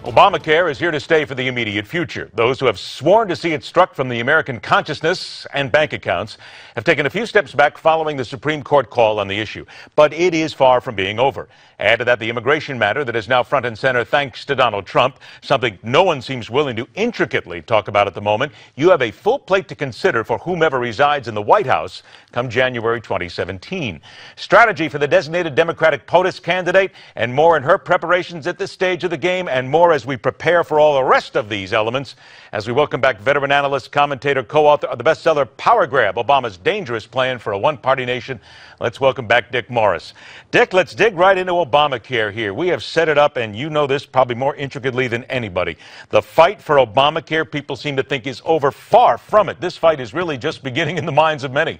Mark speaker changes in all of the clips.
Speaker 1: Obamacare is here to stay for the immediate future. Those who have sworn to see it struck from the American consciousness and bank accounts have taken a few steps back following the Supreme Court call on the issue. But it is far from being over. Add to that the immigration matter that is now front and center thanks to Donald Trump, something no one seems willing to intricately talk about at the moment. You have a full plate to consider for whomever resides in the White House come January 2017. Strategy for the designated Democratic POTUS candidate and more in her preparations at this stage of the game, and more as we prepare for all the rest of these elements, as we welcome back veteran analyst, commentator, co-author of the bestseller Power Grab, Obama's Dangerous Plan for a One-Party Nation. Let's welcome back Dick Morris. Dick, let's dig right into Obamacare here. We have set it up, and you know this probably more intricately than anybody. The fight for Obamacare, people seem to think, is over. Far from it. This fight is really just beginning in the minds of many.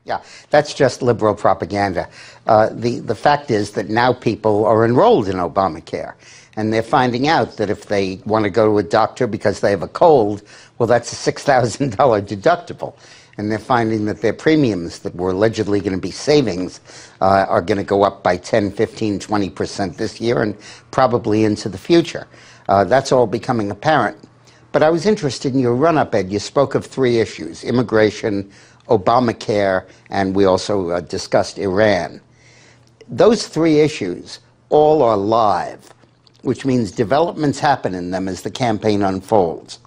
Speaker 2: Yeah, that's just liberal propaganda. The fact is that now people are enrolled in Obamacare, and they're finding out that if they want to go to a doctor because they have a cold, well, that's a $6,000 deductible. And they're finding that their premiums that were allegedly going to be savings are going to go up by 10, 15, 20% this year and probably into the future. That's all becoming apparent. But I was interested in your run-up, Ed. You spoke of three issues: immigration, Obamacare, and we also discussed Iran. Those three issues all are live, which means developments happen in them as the campaign unfolds.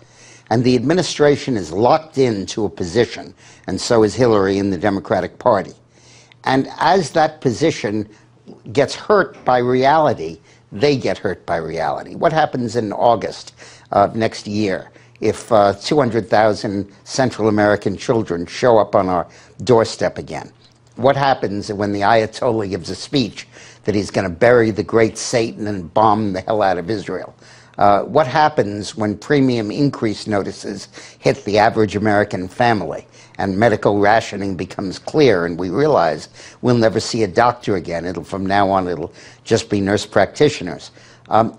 Speaker 2: And the administration is locked into a position, and so is Hillary in the Democratic Party. And as that position gets hurt by reality, they get hurt by reality. What happens in August of next year if 200,000 Central American children show up on our doorstep again? What happens when the Ayatollah gives a speech that he's going to bury the great Satan and bomb the hell out of Israel? What happens when premium increase notices hit the average American family and medical rationing becomes clear and we realize we'll never see a doctor again? From now on, it'll just be nurse practitioners.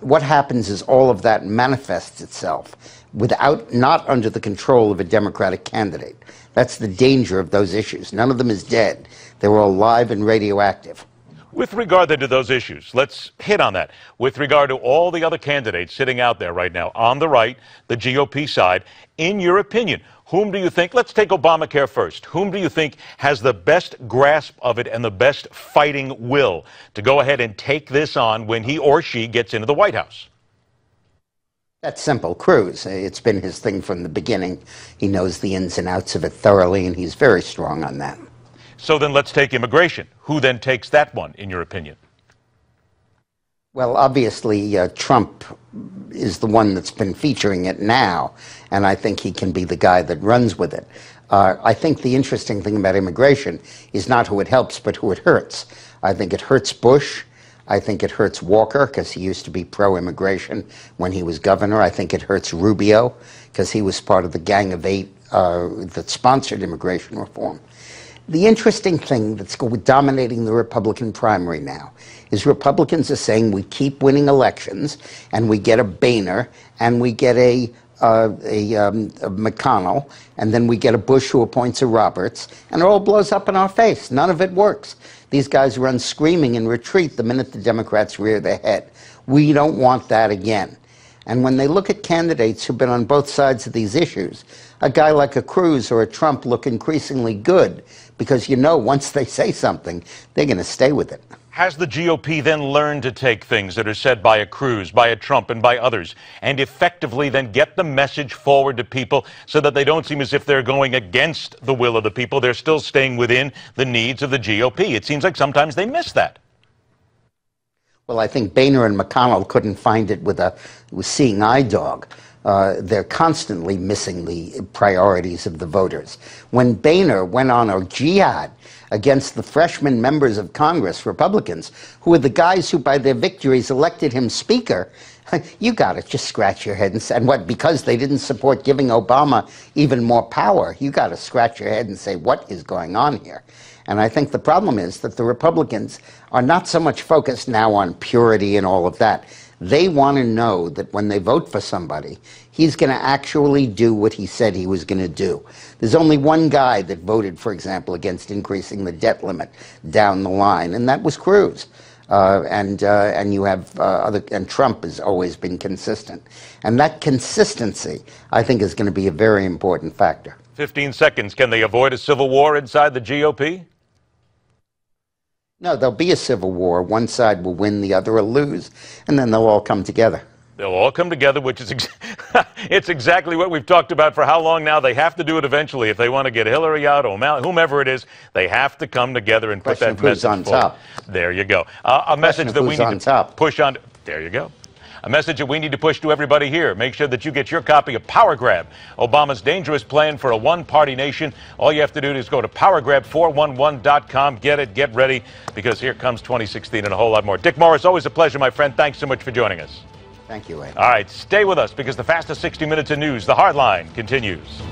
Speaker 2: What happens is all of that manifests itself not under the control of a Democratic candidate. That's the danger of those issues. None of them is dead. They're all live and radioactive.
Speaker 1: With regard then to those issues, let's hit on that. With regard to all the other candidates sitting out there right now on the right, the GOP side, in your opinion, whom do you think, let's take Obamacare first, whom do you think has the best grasp of it and the best fighting will to go ahead and take this on when he or she gets into the White House?
Speaker 2: That's simple. Cruz. It's been his thing from the beginning. He knows the ins and outs of it thoroughly, and he's very strong on that.
Speaker 1: So then let's take immigration. Who then takes that one, in your opinion?
Speaker 2: Well, obviously, Trump is the one that's been featuring it now, and I think he can be the guy that runs with it. I think the interesting thing about immigration is not who it helps, but who it hurts. I think it hurts Bush. I think it hurts Walker, because he used to be pro-immigration when he was governor. I think it hurts Rubio, because he was part of the Gang of Eight that sponsored immigration reform. The interesting thing that's dominating the Republican primary now is Republicans are saying we keep winning elections, and we get a Boehner, and we get a McConnell, and then we get a Bush who appoints a Roberts, and it all blows up in our face. None of it works. These guys run screaming in retreat the minute the Democrats rear their head. We don't want that again. And when they look at candidates who've been on both sides of these issues, a guy like a Cruz or a Trump look increasingly good, because you know once they say something, they're going to stay with it.
Speaker 1: Has the GOP then learned to take things that are said by a Cruz, by a Trump, and by others, and effectively then get the message forward to people so that they don't seem as if they're going against the will of the people? They're still staying within the needs of the GOP. It seems like sometimes they miss that.
Speaker 2: Well, I think Boehner and McConnell couldn't find it with seeing eye dog. They're constantly missing the priorities of the voters. When Boehner went on a jihad against the freshman members of Congress, Republicans, who were the guys who by their victories elected him speaker, you got to just scratch your head and say, and what, because they didn't support giving Obama even more power, you got to scratch your head and say, what is going on here? And I think the problem is that the Republicans are not so much focused now on purity and all of that. They want to know that when they vote for somebody, he's going to actually do what he said he was going to do. There's only one guy that voted, for example, against increasing the debt limit down the line, and that was Cruz. and you have and Trump has always been consistent. And that consistency, I think, is going to be a very important factor.
Speaker 1: 15 seconds. Can they avoid a civil war inside the GOP?
Speaker 2: No, there'll be a civil war. One side will win, the other will lose, and then they'll all come together.
Speaker 1: They'll all come together, which is it's exactly what we've talked about for how long now. They have to do it eventually. If they want to get Hillary out or whomever it is, they have to come together and put that message
Speaker 2: on top.
Speaker 1: There you go. A message that we need to push on. There you go. A message that we need to push to everybody here. Make sure that you get your copy of Power Grab, Obama's dangerous plan for a one-party nation. All you have to do is go to powergrab411.com. Get it, get ready, because here comes 2016 and a whole lot more. Dick Morris, always a pleasure, my friend. Thanks so much for joining us.
Speaker 2: Thank you, Ed.
Speaker 1: All right, stay with us, because the fastest 60 minutes in news, The Hard Line, continues.